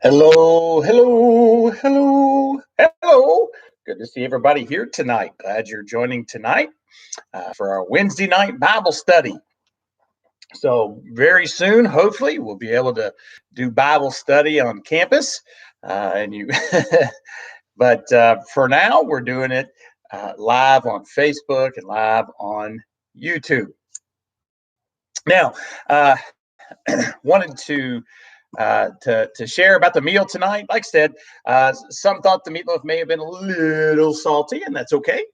Hello, hello, hello, hello. Good to see everybody here tonight. Glad you're joining tonight for our Wednesday night Bible study. So, very soon, hopefully, we'll be able to do Bible study on campus. And you, but for now, we're doing it live on Facebook and live on YouTube. Now, wanted to share about the meal tonight. Like I said, some thought the meatloaf may have been a little salty, and that's okay.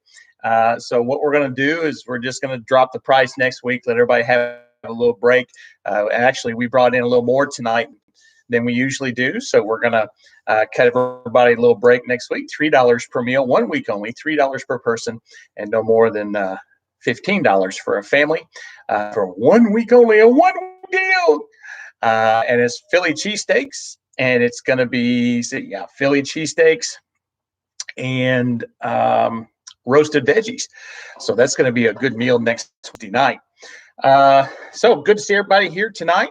So what we're going to do is we're just going to drop the price next week, let everybody have a little break. Actually, we brought in a little more tonight than we usually do, so we're going to cut everybody a little break next week. $3 per meal, 1 week only, $3 per person, and no more than $15 for a family for 1 week only. A 1 week deal. And it's Philly cheesesteaks, and it's going to be Philly cheesesteaks and roasted veggies. So that's going to be a good meal next Tuesday night. So good to see everybody here tonight.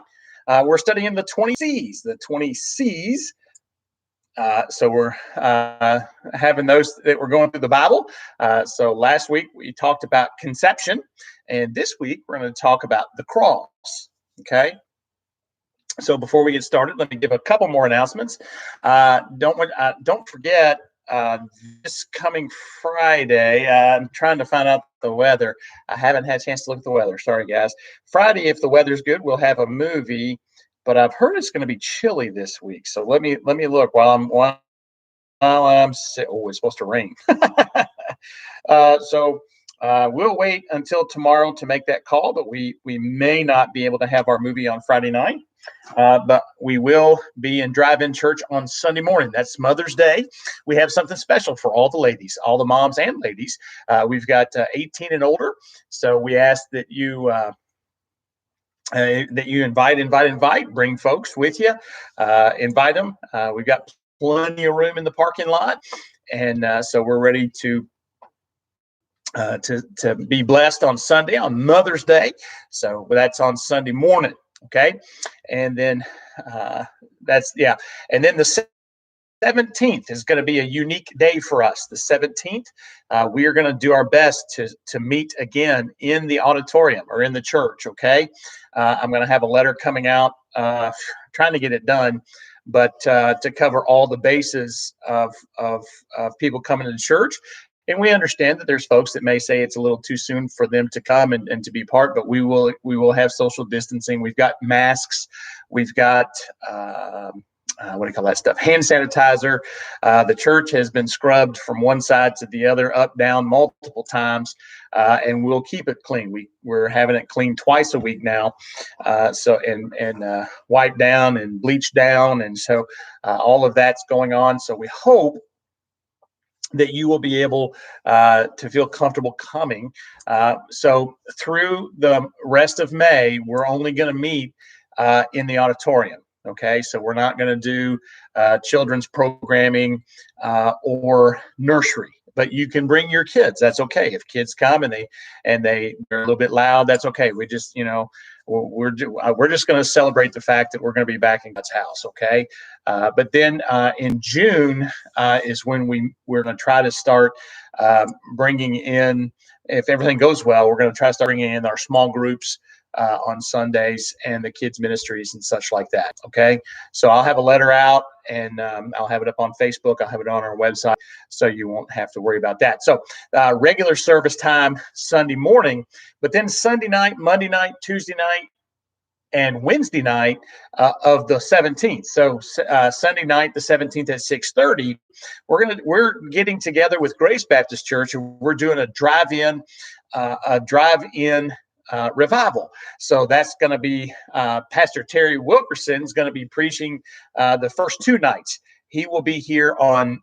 We're studying the 20 C's. The 20 C's. So we're having those that we're going through the Bible. So last week we talked about conception, and this week we're going to talk about the cross. Okay. So before we get started, let me give a couple more announcements. Don't forget this coming Friday. I'm trying to find out the weather. I haven't had a chance to look at the weather. Sorry, guys. Friday, if the weather's good, we'll have a movie. But I've heard it's going to be chilly this week. So let me look while I'm sick. Oh, it's supposed to rain. So we'll wait until tomorrow to make that call. But we may not be able to have our movie on Friday night. But we will be in drive-in church on Sunday morning. That's Mother's Day. We have something special for all the ladies, all the moms and ladies. We've got 18 and older. So we ask that you invite, bring folks with you, invite them. We've got plenty of room in the parking lot. And so we're ready to be blessed on Sunday, on Mother's Day. So that's on Sunday morning. Okay. And then And then the 17th is going to be a unique day for us. The 17th, we are going to do our best to meet again in the auditorium or in the church. Okay. I'm going to have a letter coming out, trying to get it done, but to cover all the bases of people coming to church. And we understand that there's folks that may say it's a little too soon for them to come and to be part, but we will have social distancing. We've got masks. We've got, what do you call that stuff? Hand sanitizer. The church has been scrubbed from one side to the other, up, down, multiple times, and we'll keep it clean. We're having it cleaned twice a week now, so wiped down and bleached down, and so all of that's going on. So we hope that you will be able to feel comfortable coming. So through the rest of May, we're only going to meet in the auditorium. Okay, so we're not going to do children's programming or nursery, but you can bring your kids. That's okay. If kids come and they're a little bit loud, that's okay. We just, we're just going to celebrate the fact that we're going to be back in God's house. Okay, but then in June is when we're going to try to start bringing in. If everything goes well, we're going to try to start bringing in our small groups on Sundays and the kids ministries and such like that. Okay. So I'll have a letter out and I'll have it up on Facebook. I'll have it on our website so you won't have to worry about that. So regular service time Sunday morning, but then Sunday night, Monday night, Tuesday night, and Wednesday night of the 17th. So Sunday night, the 17th at 6:30, we're getting together with Grace Baptist Church, and we're doing a drive-in revival. So that's going to be Pastor Terry Wilkerson is going to be preaching the first 2 nights. He will be here on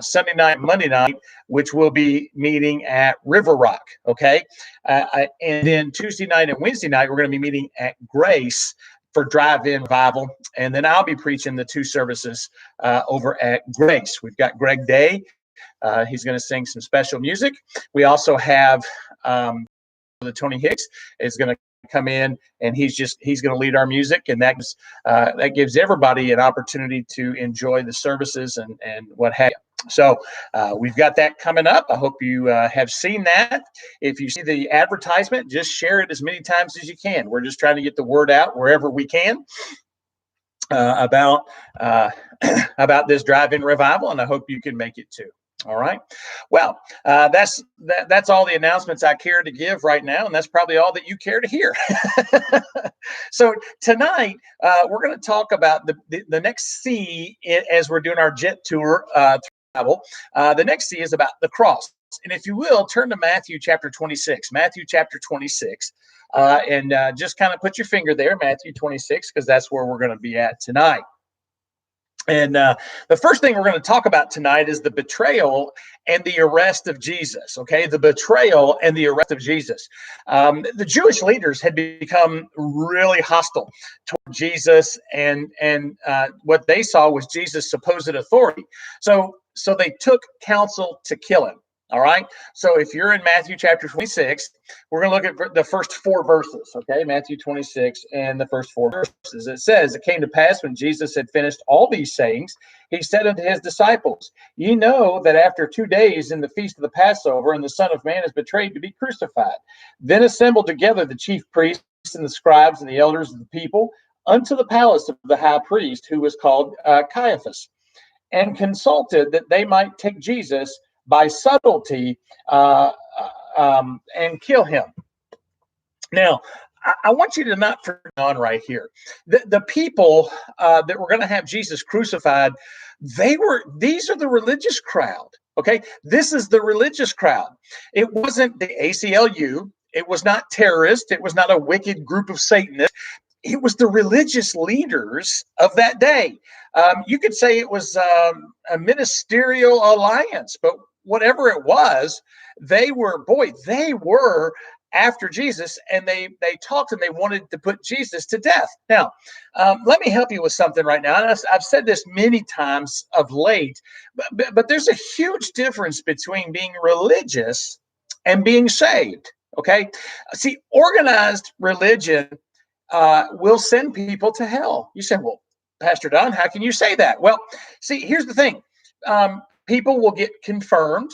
Sunday night, Monday night, which will be meeting at River Rock. Okay. And then Tuesday night and Wednesday night, we're going to be meeting at Grace for drive-in revival. And then I'll be preaching the 2 services over at Grace. We've got Greg Day. He's going to sing some special music. We also have the Tony Hicks is going to come in, and he's going to lead our music, and that gives everybody an opportunity to enjoy the services and what have you. So we've got that coming up. I hope you have seen that. If you see the advertisement, just share it as many times as you can. We're just trying to get the word out wherever we can about this drive-in revival, and I hope you can make it too. All right. Well, that's all the announcements I care to give right now, and that's probably all that you care to hear. So tonight we're going to talk about the next C as we're doing our jet tour travel. The next C is about the cross, and if you will, turn to Matthew chapter 26. Matthew chapter 26, and just kind of put your finger there, Matthew 26, because that's where we're going to be at tonight. And the first thing we're going to talk about tonight is the betrayal and the arrest of Jesus. Okay, the betrayal and the arrest of Jesus. The Jewish leaders had become really hostile toward Jesus, and what they saw was Jesus' supposed authority. So they took counsel to kill him. All right. So if you're in Matthew chapter 26, we're going to look at the first 4 verses. Okay. Matthew 26 and the first 4 verses. It says, "It came to pass when Jesus had finished all these sayings, he said unto his disciples, Ye know that after 2 days in the feast of the Passover, and the Son of Man is betrayed to be crucified. Then assembled together the chief priests and the scribes and the elders of the people unto the palace of the high priest, who was called Caiaphas, and consulted that they might take Jesus by subtlety and kill him." Now, I want you to not forget on right here. The people that were going to have Jesus crucified, these are the religious crowd. Okay, this is the religious crowd. It wasn't the ACLU. It was not terrorists. It was not a wicked group of Satanists. It was the religious leaders of that day. You could say it was a ministerial alliance, but whatever it was, they were after Jesus, and they talked and they wanted to put Jesus to death. Now, let me help you with something right now. And I've said this many times of late, but there's a huge difference between being religious and being saved. Okay, see, organized religion will send people to hell. You say, well, Pastor Don, how can you say that? Well, see, here's the thing. People will get confirmed.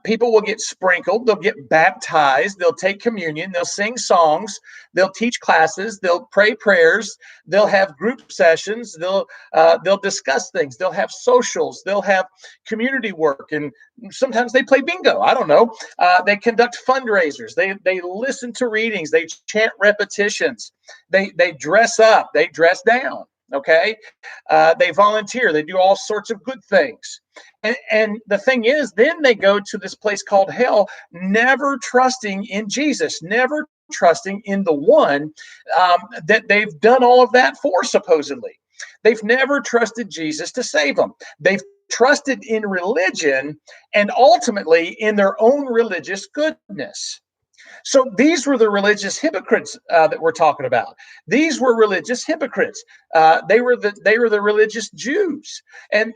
People will get sprinkled. They'll get baptized. They'll take communion. They'll sing songs. They'll teach classes. They'll pray prayers. They'll have group sessions. They'll discuss things. They'll have socials. They'll have community work, and sometimes they play bingo. I don't know. They conduct fundraisers. They listen to readings. They chant repetitions. They dress up. They dress down. Okay, they volunteer. They do all sorts of good things. And the thing is, then they go to this place called hell, never trusting in Jesus, never trusting in the one that they've done all of that for, supposedly. They've never trusted Jesus to save them. They've trusted in religion and ultimately in their own religious goodness. So these were the religious hypocrites that we're talking about. These were religious hypocrites. They were the religious Jews, and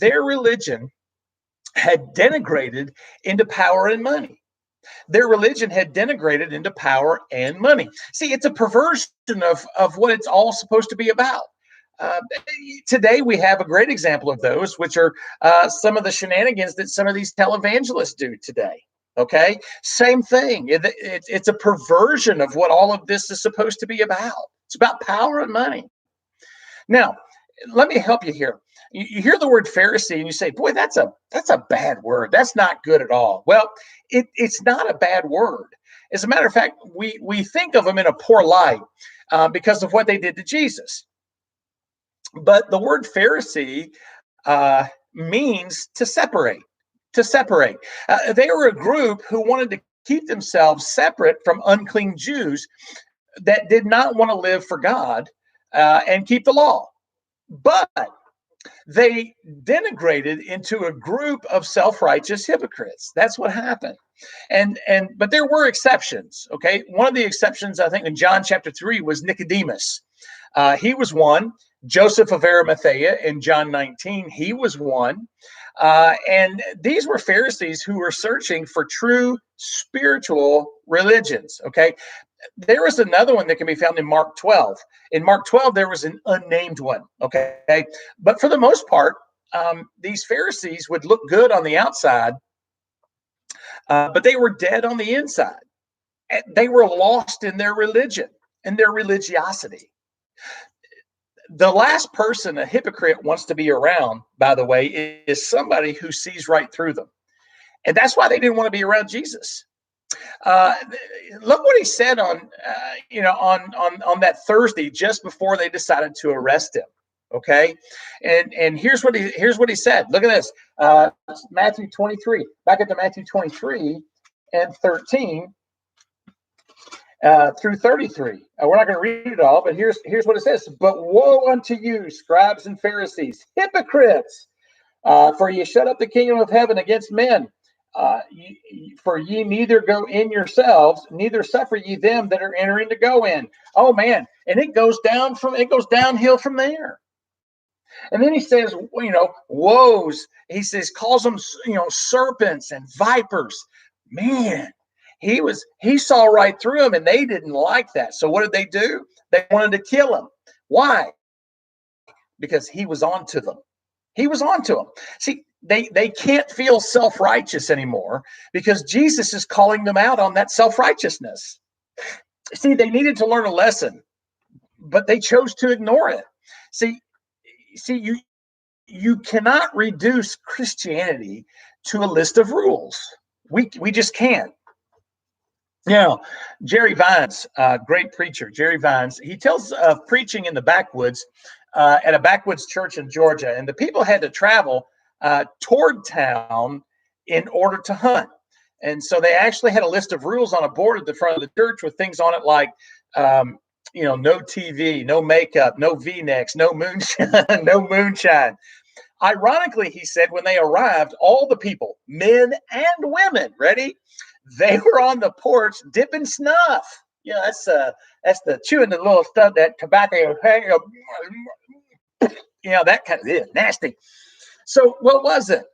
their religion had denigrated into power and money. Their religion had denigrated into power and money. See, it's a perversion of what it's all supposed to be about. Today, we have a great example of those, which are some of the shenanigans that some of these televangelists do today. Okay, same thing. It's a perversion of what all of this is supposed to be about. It's about power and money. Now, let me help you here. You hear the word Pharisee and you say, boy, that's a bad word. That's not good at all. Well, it's not a bad word. As a matter of fact, we think of them in a poor light because of what they did to Jesus. But the word Pharisee means to separate. To separate. They were a group who wanted to keep themselves separate from unclean Jews that did not want to live for God and keep the law. But they denigrated into a group of self-righteous hypocrites. That's what happened. But there were exceptions. Okay, one of the exceptions, I think, in John chapter 3 was Nicodemus. He was one. Joseph of Arimathea in John 19, he was one. And these were Pharisees who were searching for true spiritual religions. Okay, There is another one that can be found in Mark 12. In Mark 12, there was an unnamed one. Okay. But for the most part, these Pharisees would look good on the outside, but they were dead on the inside. They were lost in their religion and their religiosity. The last person a hypocrite wants to be around, by the way, is somebody who sees right through them. And that's why they didn't want to be around Jesus. Uh, Look what he said on that Thursday, just before they decided to arrest him. Okay, and here's what he said. Look at this, Matthew 23. Back up to Matthew 23 and 13 through 33. We're not going to read it all, but here's what it says. But woe unto you, scribes and Pharisees, hypocrites! For ye shut up the kingdom of heaven against men. For ye neither go in yourselves, neither suffer ye them that are entering to go in. Oh man, and it goes downhill from there. And then he says, woes. He says, calls them, serpents and vipers. Man, he saw right through them, and they didn't like that. So what did they do? They wanted to kill him. Why? Because he was onto them. He was onto them. See, they can't feel self-righteous anymore because Jesus is calling them out on that self-righteousness. See, they needed to learn a lesson, but they chose to ignore it. See, you cannot reduce Christianity to a list of rules. We just can't. Jerry Vines, great preacher, Jerry Vines, he tells of preaching in the backwoods at a backwoods church in Georgia, and the people had to travel toward town in order to hunt. And so they actually had a list of rules on a board at the front of the church with things on it like, no TV, no makeup, no V-necks, no moonshine, no moonshine. Ironically, he said, when they arrived, all the people, men and women, ready? They were on the porch dipping snuff. That's the chewing the little stuff, that tobacco, that kind of nasty. So what was it?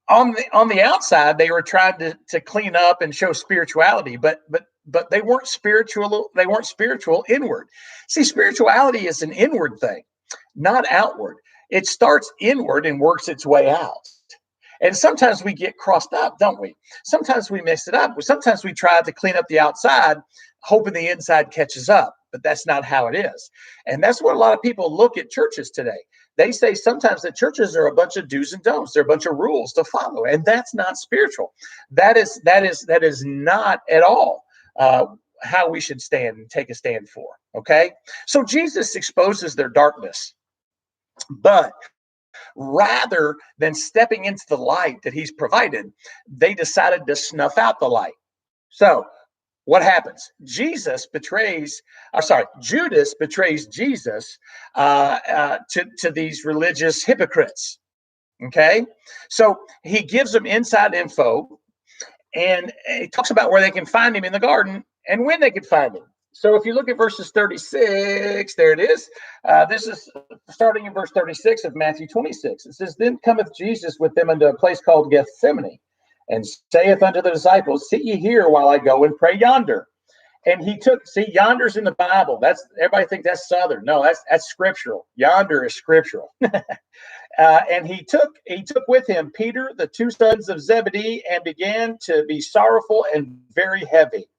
On the outside, they were trying to clean up and show spirituality, but they weren't spiritual. They weren't spiritual inward. See, spirituality is an inward thing, not outward. It starts inward and works its way out. And sometimes we get crossed up, don't we? Sometimes we mess it up. Sometimes we try to clean up the outside, hoping the inside catches up, but that's not how it is. And that's what a lot of people look at churches today. They say sometimes that churches are a bunch of do's and don'ts. They're a bunch of rules to follow, and that's not spiritual. That is not at all how we should stand and take a stand for. Okay, so Jesus exposes their darkness, but rather than stepping into the light that he's provided, they decided to snuff out the light. So what happens? Judas betrays Jesus to these religious hypocrites. Okay, so he gives them inside info, and he talks about where they can find him in the garden and when they can find him. So if you look at verses 36, there it is. This is starting in verse 36 of Matthew 26. It says, Then cometh Jesus with them unto a place called Gethsemane, and saith unto the disciples, Sit ye here while I go and pray yonder. And he took, yonder's in the Bible. That's, everybody think that's Southern. No, that's scriptural. Yonder is scriptural. And he took with him Peter, the two sons of Zebedee, and began to be sorrowful and very heavy.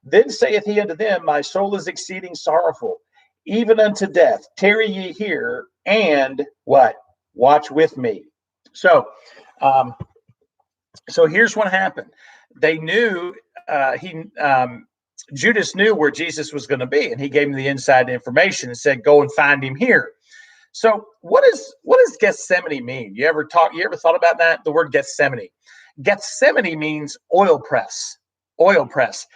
Then saith he unto them, My soul is exceeding sorrowful, even unto death. Tarry ye here, and what? Watch with me. So here's what happened. They knew Judas knew where Jesus was going to be, and he gave him the inside information and said, "Go and find him here." So what does Gethsemane mean? You ever thought about that? The word Gethsemane. Gethsemane means oil press. Oil press.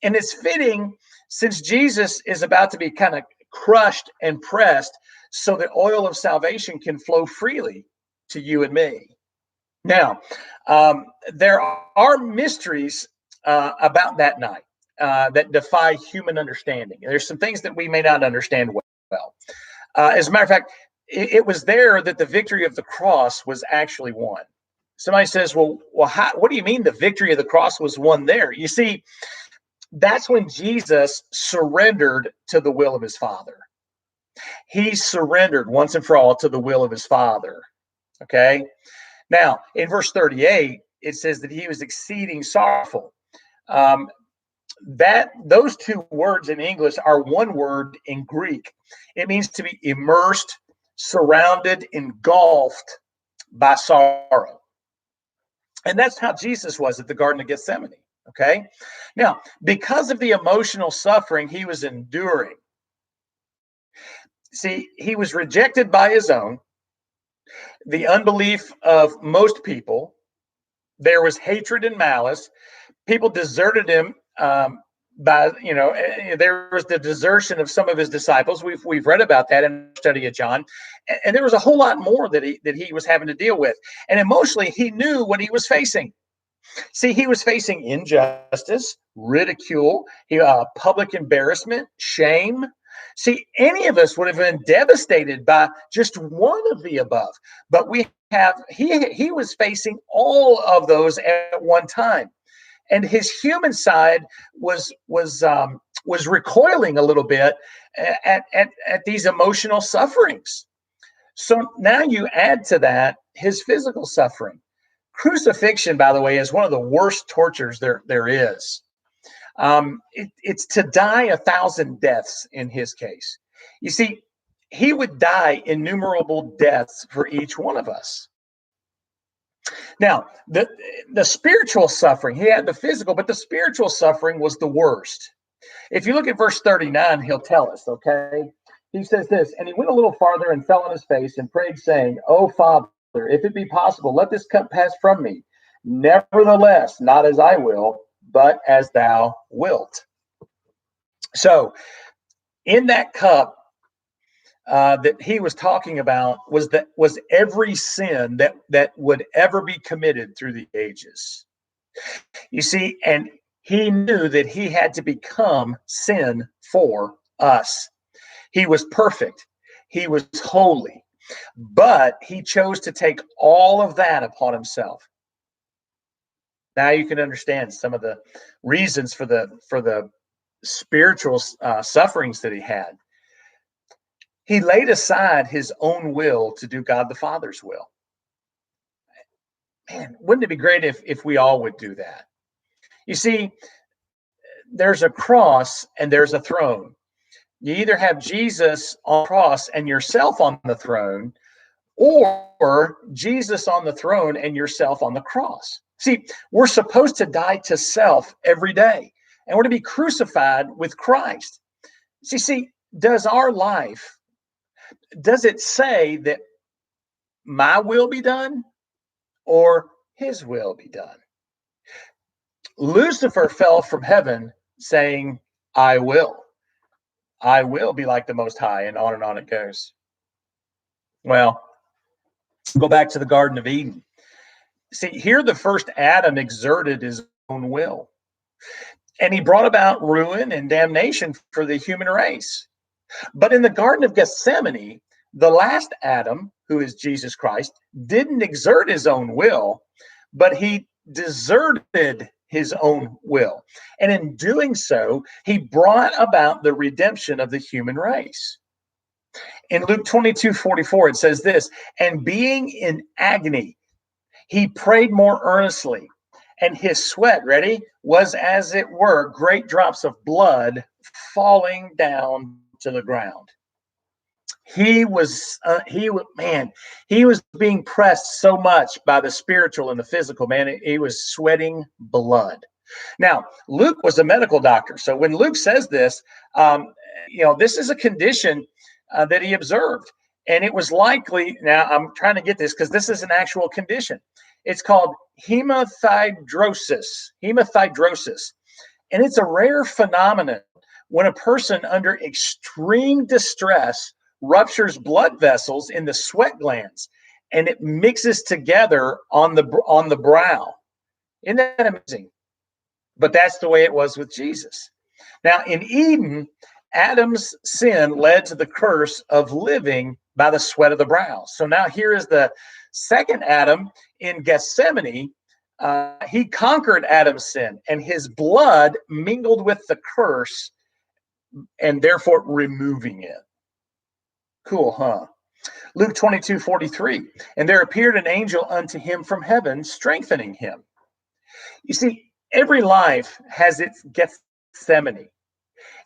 And it's fitting since Jesus is about to be kind of crushed and pressed so the oil of salvation can flow freely to you and me. Now, there are mysteries about that night that defy human understanding. There's some things that we may not understand well. As a matter of fact, it was there that the victory of the cross was actually won. Somebody says, what do you mean the victory of the cross was won there? You see, that's when Jesus surrendered to the will of his Father. He surrendered once and for all to the will of his Father. Okay. Now, in verse 38, it says that he was exceeding sorrowful. Those two words in English are one word in Greek. It means to be immersed, surrounded, engulfed by sorrow. And that's how Jesus was at the Garden of Gethsemane. Okay. Now, because of the emotional suffering he was enduring, see, he was rejected by his own, the unbelief of most people. There was hatred and malice. People deserted him there was the desertion of some of his disciples. We've read about that in the study of John, and there was a whole lot more that he was having to deal with. And emotionally, he knew what he was facing. See, he was facing injustice, ridicule, public embarrassment, shame. See, any of us would have been devastated by just one of the above, but he was facing all of those at one time. And his human side was recoiling a little bit at these emotional sufferings. So now you add to that his physical suffering. Crucifixion, by the way, is one of the worst tortures there is. It's to die 1,000 deaths in his case. You see, he would die innumerable deaths for each one of us. Now, the spiritual suffering, he had the physical, but the spiritual suffering was the worst. If you look at verse 39, he'll tell us, okay? He says this, and he went a little farther and fell on his face and prayed, saying, "O Father, if it be possible, let this cup pass from me. Nevertheless, not as I will, but as thou wilt." So, in that cup, that he was talking about was every sin that would ever be committed through the ages. You see, and he knew that he had to become sin for us. He was perfect. He was holy, but he chose to take all of that upon himself. Now you can understand some of the reasons for the spiritual sufferings that he had. He laid aside his own will to do God the Father's will. Man, wouldn't it be great if we all would do that? You see, there's a cross and there's a throne. You either have Jesus on the cross and yourself on the throne, or Jesus on the throne and yourself on the cross. See, we're supposed to die to self every day, and we're to be crucified with Christ. See, does our life, does it say that my will be done or his will be done? Lucifer fell from heaven saying, I will be like the Most High, and on it goes. Well, go back to the Garden of Eden. See, here the first Adam exerted his own will, and he brought about ruin and damnation for the human race. But in the Garden of Gethsemane, the last Adam, who is Jesus Christ, didn't exert his own will, but he deserted his own will. And in doing so, he brought about the redemption of the human race. In Luke 22:44, it says this, and being in agony, he prayed more earnestly, and his sweat, ready, was as it were great drops of blood falling down to the ground. He was being pressed so much by the spiritual and the physical, man. He was sweating blood. Now, Luke was a medical doctor. So when Luke says this, this is a condition that he observed. And it was likely, now I'm trying to get this because this is an actual condition. It's called hematidrosis. And it's a rare phenomenon when a person under extreme distress ruptures blood vessels in the sweat glands, and it mixes together on the brow. Isn't that amazing? But that's the way it was with Jesus. Now, in Eden, Adam's sin led to the curse of living by the sweat of the brow. So now here is the second Adam in Gethsemane. He conquered Adam's sin, and his blood mingled with the curse, and therefore removing it. Cool, huh? Luke 22:43. And there appeared an angel unto him from heaven, strengthening him. You see, every life has its Gethsemane,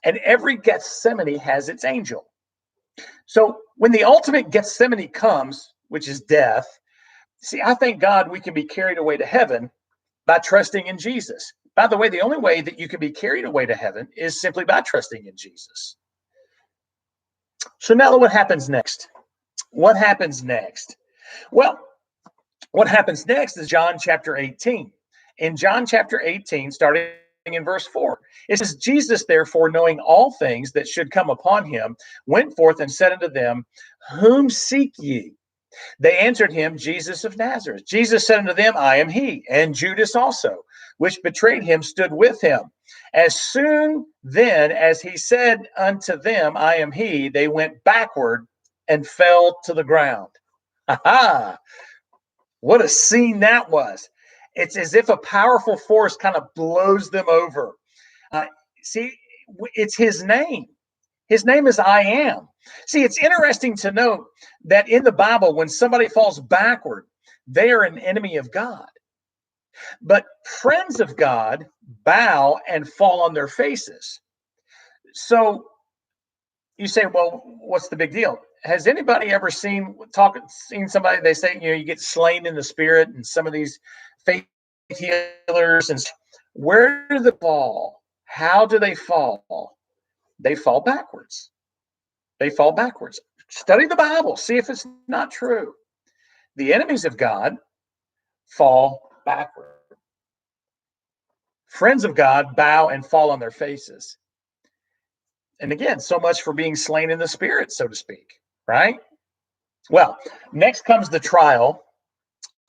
and every Gethsemane has its angel. So when the ultimate Gethsemane comes, which is death, see, I thank God we can be carried away to heaven by trusting in Jesus. By the way, the only way that you can be carried away to heaven is simply by trusting in Jesus. So now what happens next? What happens next? Well, what happens next is John chapter 18. In John chapter 18, starting in verse 4, it says, Jesus, therefore, knowing all things that should come upon him, went forth and said unto them, Whom seek ye? They answered him, Jesus of Nazareth. Jesus said unto them, I am he. And Judas also, which betrayed him, stood with him. As soon then as he said unto them, I am he, they went backward and fell to the ground. Ha! What a scene that was. It's as if a powerful force kind of blows them over. See, it's his name. His name is I am. See, it's interesting to note that in the Bible, when somebody falls backward, they are an enemy of God. But friends of God bow and fall on their faces. So you say, well, what's the big deal? Has anybody ever seen somebody, they say, you get slain in the spirit, and some of these faith healers, and where do they fall? How do they fall? They fall backwards. They fall backwards. Study the Bible. See if it's not true. The enemies of God fall backward. Friends of God bow and fall on their faces. And again, so much for being slain in the spirit, so to speak, right? Well, next comes the trial,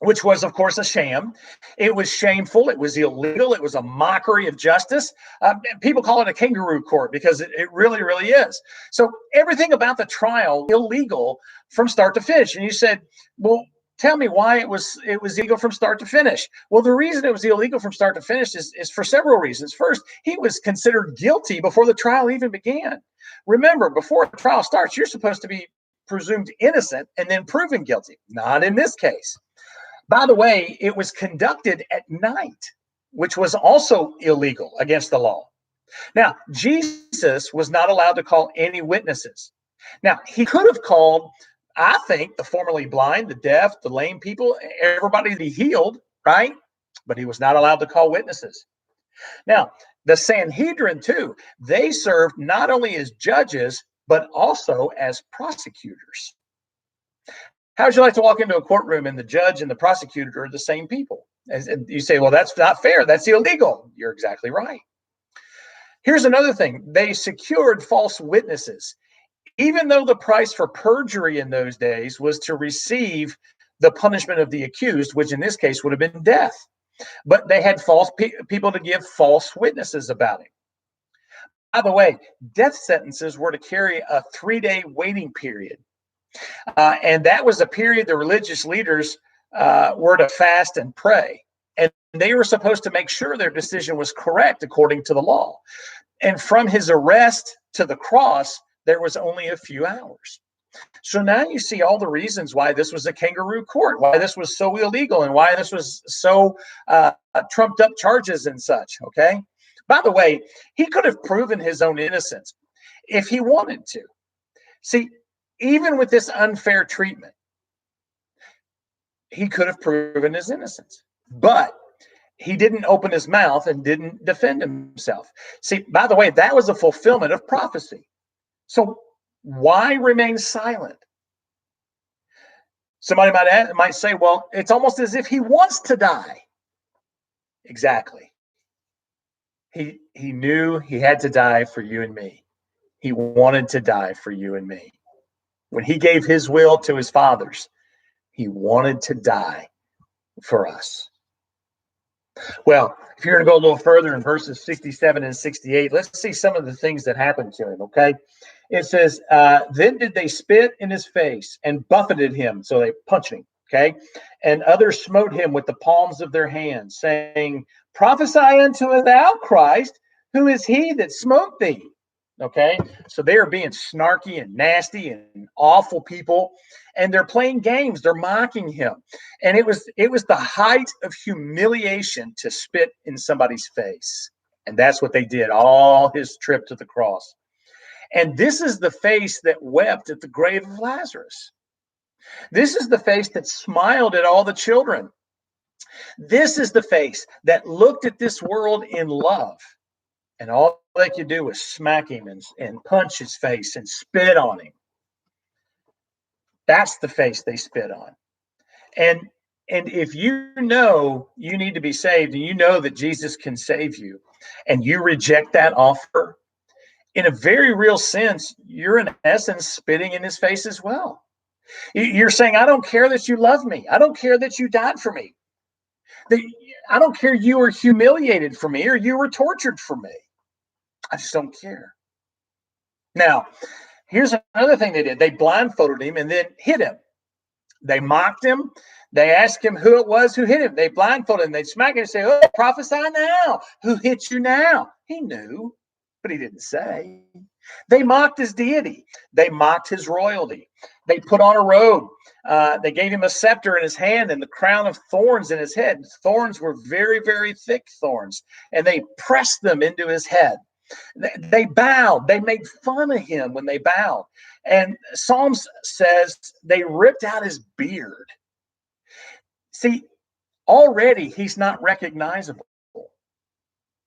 which was, of course, a sham. It was shameful. It was illegal. It was a mockery of justice. People call it a kangaroo court because it really, really is. So everything about the trial illegal from start to finish. And you said, well, tell me why it was illegal from start to finish. Well, the reason it was illegal from start to finish is for several reasons. First, he was considered guilty before the trial even began. Remember, before the trial starts, you're supposed to be presumed innocent and then proven guilty. Not in this case. By the way, it was conducted at night, which was also illegal against the law. Now, Jesus was not allowed to call any witnesses. Now, he could have called, I think, the formerly blind, the deaf, the lame people, everybody that he healed, right? But he was not allowed to call witnesses. Now, the Sanhedrin, too, they served not only as judges, but also as prosecutors. How would you like to walk into a courtroom and the judge and the prosecutor are the same people? And you say, well, that's not fair. That's illegal. You're exactly right. Here's another thing. They secured false witnesses. Even though the price for perjury in those days was to receive the punishment of the accused, which in this case would have been death. But they had false people to give false witnesses about him. By the way, death sentences were to carry a 3-day waiting period. And that was a period the religious leaders were to fast and pray. And they were supposed to make sure their decision was correct according to the law. And from his arrest to the cross, there was only a few hours. So now you see all the reasons why this was a kangaroo court, why this was so illegal, and why this was so trumped up charges and such, okay? By the way, he could have proven his own innocence if he wanted to. See, even with this unfair treatment, he could have proven his innocence, but he didn't open his mouth and didn't defend himself. See, by the way, that was a fulfillment of prophecy. So why remain silent? Somebody might say, well, it's almost as if he wants to die. Exactly. He knew he had to die for you and me. He wanted to die for you and me. When he gave his will to his fathers, he wanted to die for us. Well, if you're going to go a little further in verses 67 and 68, let's see some of the things that happened to him, okay? It says, then did they spit in his face and buffeted him. So they punched him, okay? And others smote him with the palms of their hands, saying, prophesy unto us thou, Christ, who is he that smote thee? Okay, so they are being snarky and nasty and awful people, and they're playing games. They're mocking him, and it was the height of humiliation to spit in somebody's face, and that's what they did all his trip to the cross. And this is the face that wept at the grave of Lazarus. This is the face that smiled at all the children. This is the face that looked at this world in love. And all they could do was smack him and punch his face and spit on him. That's the face they spit on. And if you know you need to be saved and you know that Jesus can save you and you reject that offer, in a very real sense, you're in essence spitting in his face as well. You're saying, I don't care that you love me. I don't care that you died for me. I don't care you were humiliated for me or you were tortured for me. I just don't care. Now, here's another thing they did. They blindfolded him and then hit him. They mocked him. They asked him who it was who hit him. They blindfolded him. They smack him and say, oh, prophesy now. Who hit you now? He knew, but he didn't say. They mocked his deity. They mocked his royalty. They put on a robe. They gave him a scepter in his hand and the crown of thorns in his head. Thorns were very, very thick thorns, and they pressed them into his head. They bowed. They made fun of him when they bowed. And Psalms says they ripped out his beard. See, already he's not recognizable.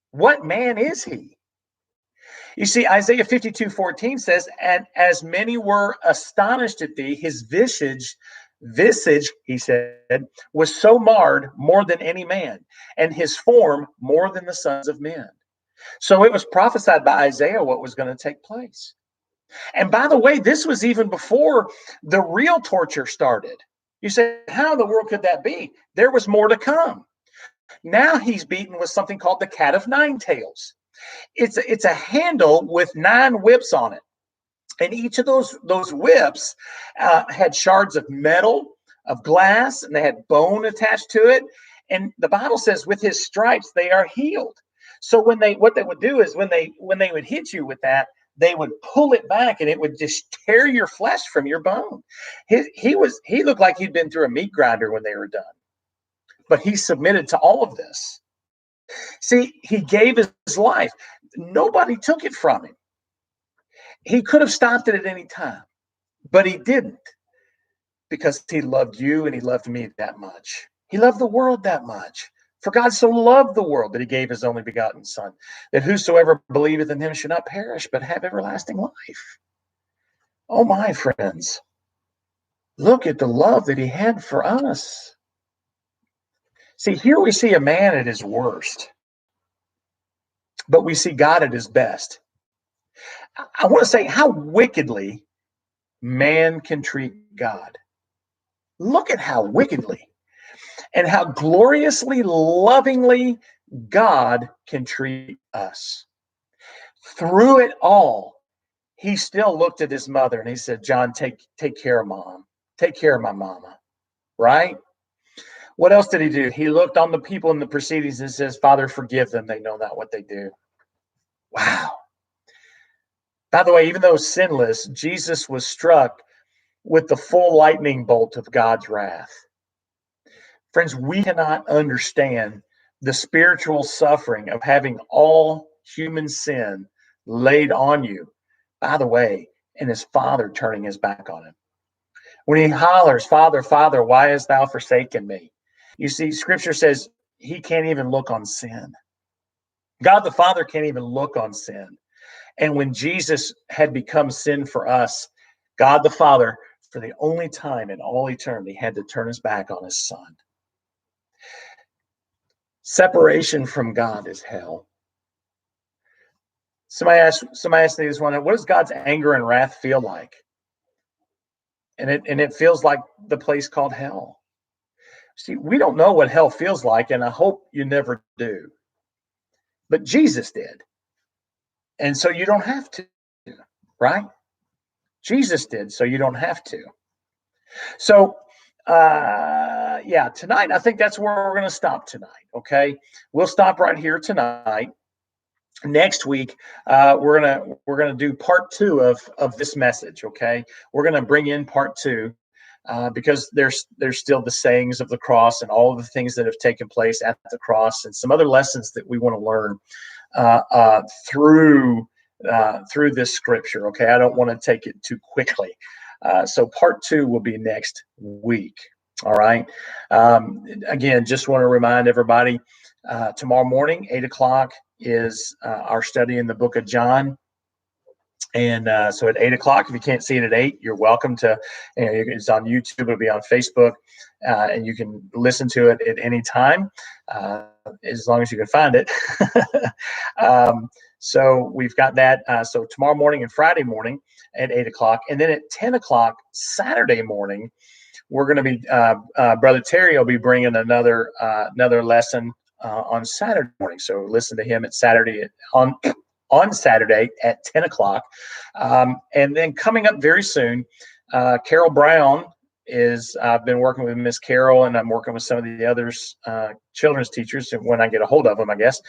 What man is he? You see, Isaiah 52:14 says, and as many were astonished at thee, his visage, he said, was so marred more than any man, and his form more than the sons of men. So it was prophesied by Isaiah what was going to take place. And by the way, this was even before the real torture started. You say, how in the world could that be? There was more to come. Now he's beaten with something called the cat of nine tails. It's a handle with 9 whips on it. And each of those whips had shards of metal, of glass, and they had bone attached to it. And the Bible says with his stripes, they are healed. So what they would do is when they would hit you with that, they would pull it back and it would just tear your flesh from your bone. He looked like he'd been through a meat grinder when they were done, but he submitted to all of this. See, he gave his life. Nobody took it from him. He could have stopped it at any time, but he didn't, because he loved you and he loved me that much. He loved the world that much. For God so loved the world that he gave his only begotten Son, that whosoever believeth in him should not perish, but have everlasting life. Oh, my friends, look at the love that he had for us. See, here we see a man at his worst, but we see God at his best. I want to say how wickedly man can treat God. Look at how wickedly and how gloriously, lovingly God can treat us. Through it all, he still looked at his mother and he said, John, take care of mom. Take care of my mama. Right? What else did he do? He looked on the people in the proceedings and says, Father, forgive them. They know not what they do. Wow. By the way, even though sinless, Jesus was struck with the full lightning bolt of God's wrath. Friends, we cannot understand the spiritual suffering of having all human sin laid on you. By the way, and his father turning his back on him. When he hollers, Father, Father, why hast thou forsaken me? You see, Scripture says he can't even look on sin. God the Father can't even look on sin. And when Jesus had become sin for us, God the Father, for the only time in all eternity, had to turn his back on his Son. Separation from God is hell. Somebody asked me this one, what does God's anger and wrath feel like? And it feels like the place called hell. See, we don't know what hell feels like, and I hope you never do. But Jesus did. And so you don't have to, right? Jesus did, so you don't have to. So, yeah, tonight, I think that's where we're going to stop tonight. Okay. We'll stop right here tonight. Next week, we're gonna do part two of this message. Okay, we're gonna bring in part two because there's still the sayings of the cross and all of the things that have taken place at the cross and some other lessons that we want to learn through this scripture. Okay, I don't want to take it too quickly. So part two will be next week. All right. Again, just want to remind everybody tomorrow morning, 8 o'clock, is our study in the book of John. And so at 8 o'clock, if you can't see it at 8, you're welcome to. It's on YouTube, it'll be on Facebook, and you can listen to it at any time, as long as you can find it. So we've got that. So tomorrow morning and Friday morning at 8 o'clock, and then at 10 o'clock Saturday morning, we're going to be Brother Terry will be bringing another lesson on Saturday morning. So listen to him at Saturday on Saturday at 10 o'clock. And then coming up very soon, Carol Brown is, I've been working with Miss Carol, and I'm working with some of the others, children's teachers, when I get a hold of them, I guess.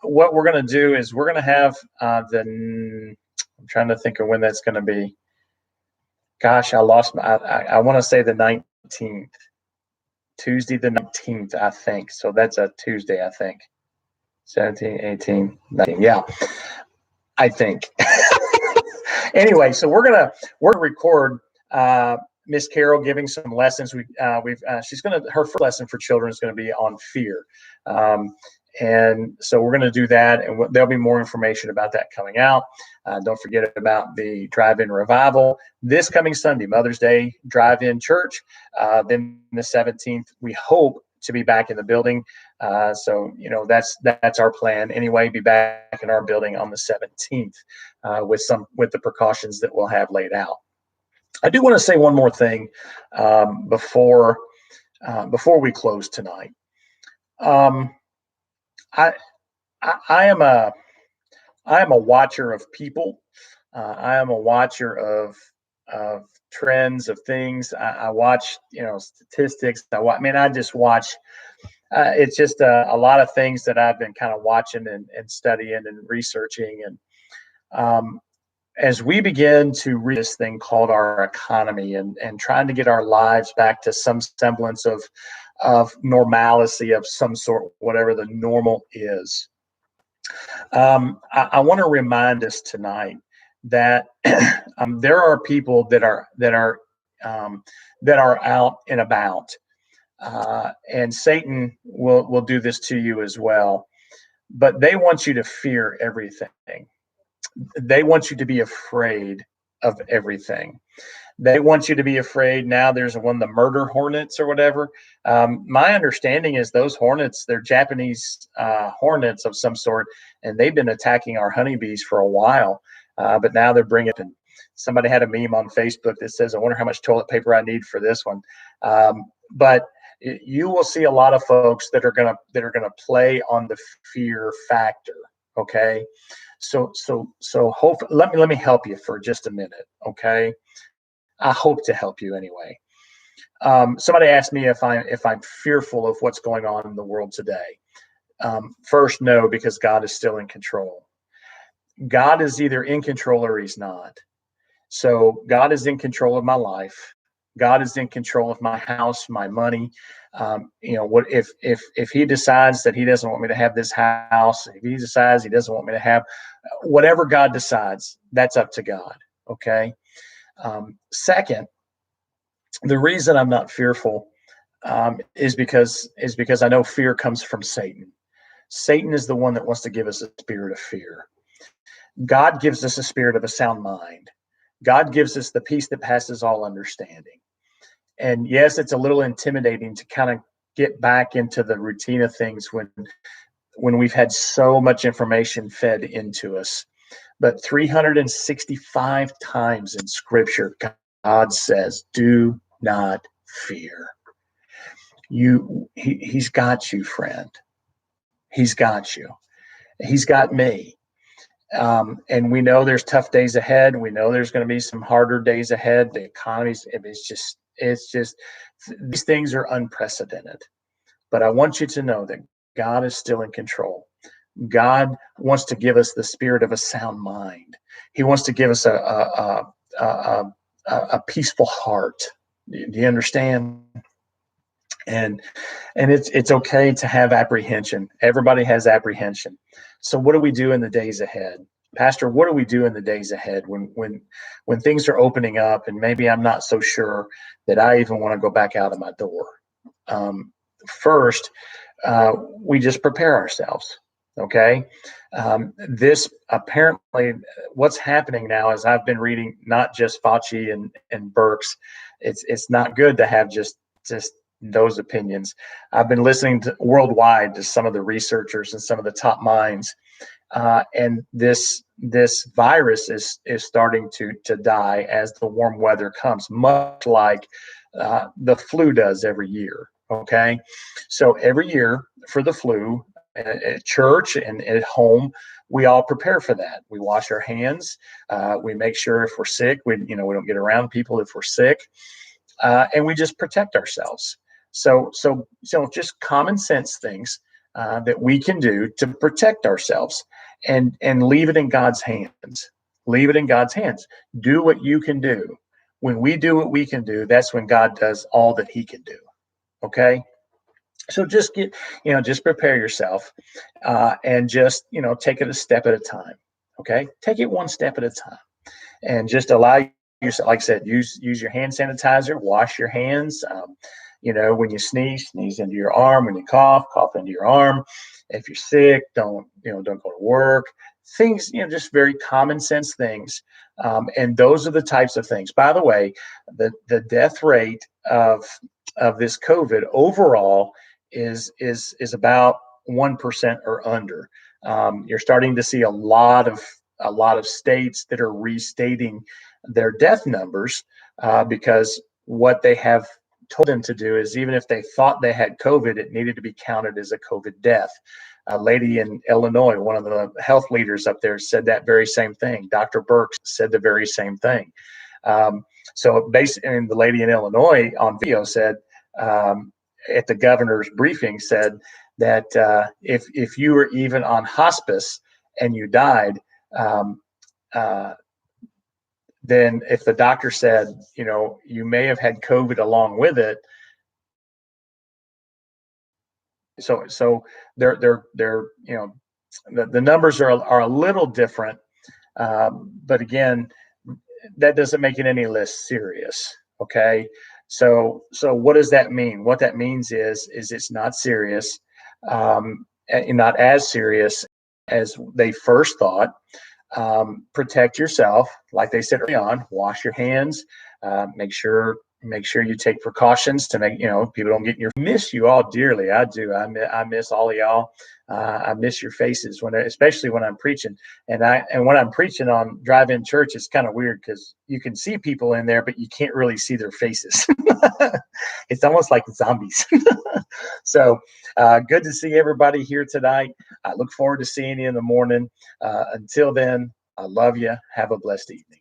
What we're going to do is we're going to have I'm trying to think of when that's going to be. Gosh, I lost my, I want to say the 19th, Tuesday the 19th, I think. So that's a Tuesday, I think. 17, 18, 19. Yeah, I think. Anyway, so we're gonna record Miss Carol giving some lessons. She's her first lesson for children is going to be on fear. And so we're going to do that, and there'll be more information about that coming out. Don't forget about the drive-in revival this coming Sunday, Mother's Day drive-in church. Then the 17th, we hope to be back in the building. So that's our plan anyway. Be back in our building on the 17th with the precautions that we'll have laid out. I do want to say one more thing before we close tonight. I am a watcher of people. I am a watcher of trends, of things. I watch, statistics. I just watch. It's just a lot of things that I've been kind of watching and studying and researching. And as we begin to read this thing called our economy and trying to get our lives back to some semblance of normalcy of some sort, whatever the normal is. I want to remind us tonight that there are people that are out and about, and Satan will do this to you as well. But they want you to fear everything. They want you to be afraid of everything. They want you to be afraid. Now there's the murder hornets or whatever. My understanding is those hornets, they're Japanese hornets of some sort, and they've been attacking our honeybees for a while. But now they're bringing it. And somebody had a meme on Facebook that says, "I wonder how much toilet paper I need for this one." But you will see a lot of folks that are gonna play on the fear factor. Okay, so hope. Let me help you for just a minute. Okay. I hope to help you anyway. Somebody asked me if I'm fearful of what's going on in the world today. First, no, because God is still in control. God is either in control or he's not. So God is in control of my life. God is in control of my house, my money. What if he decides that he doesn't want me to have this house, if he decides he doesn't want me to have whatever God decides, that's up to God. Okay. Second, the reason I'm not fearful is because I know fear comes from Satan. Satan is the one that wants to give us a spirit of fear. God gives us a spirit of a sound mind. God gives us the peace that passes all understanding. And yes, it's a little intimidating to kind of get back into the routine of things when we've had so much information fed into us. But 365 times in Scripture, God says, "Do not fear." He's got you, friend. He's got you. He's got me. And we know there's tough days ahead. We know there's going to be some harder days ahead. The economy's, it's just, these things are unprecedented. But I want you to know that God is still in control. God wants to give us the spirit of a sound mind. He wants to give us a peaceful heart. Do you understand? And it's okay to have apprehension. Everybody has apprehension. So what do we do in the days ahead? Pastor, what do we do in the days ahead when things are opening up and maybe I'm not so sure that I even want to go back out of my door? First, we just prepare ourselves. Okay. This apparently, what's happening now is I've been reading not just Fauci and Birx. It's not good to have just those opinions. I've been listening to worldwide to some of the researchers and some of the top minds, and this virus is starting to die as the warm weather comes, much like the flu does every year. Okay, so every year for the flu, at church and at home, we all prepare for that. We wash our hands. We make sure if we're sick, we don't get around people if we're sick, and we just protect ourselves. So just common sense things that we can do to protect ourselves, and leave it in God's hands. Leave it in God's hands. Do what you can do. When we do what we can do, that's when God does all that He can do. Okay. So just just prepare yourself, and just, take it a step at a time. Okay. Take it one step at a time, and just allow yourself, like I said, use your hand sanitizer, wash your hands. When you sneeze into your arm. When you cough into your arm. If you're sick, don't go to work. Things, just very common sense things. And those are the types of things. By the way, the death rate of this COVID overall is about 1% or under. You're starting to see a lot of states that are restating their death numbers, because what they have told them to do is, even if they thought they had COVID, it needed to be counted as a COVID death. A lady in Illinois, one of the health leaders up there, said that very same thing. Dr. Birx said the very same thing. So basically, the lady in Illinois on video said, at the governor's briefing, said that if you were even on hospice and you died, then if the doctor said, you may have had COVID along with it. So they're the numbers are a little different, but again, that doesn't make it any less serious. Okay, so what does that mean? What that means is it's not serious, and not as serious as they first thought. Protect yourself, like they said early on. Wash your hands. Make sure you take precautions to make people don't get in your. Miss you all dearly. I do. I miss all of y'all. I miss your faces especially when I'm preaching. And when I'm preaching on drive-in church, it's kind of weird because you can see people in there, but you can't really see their faces. It's almost like zombies. So good to see everybody here tonight. I look forward to seeing you in the morning. Until then, I love you. Have a blessed evening.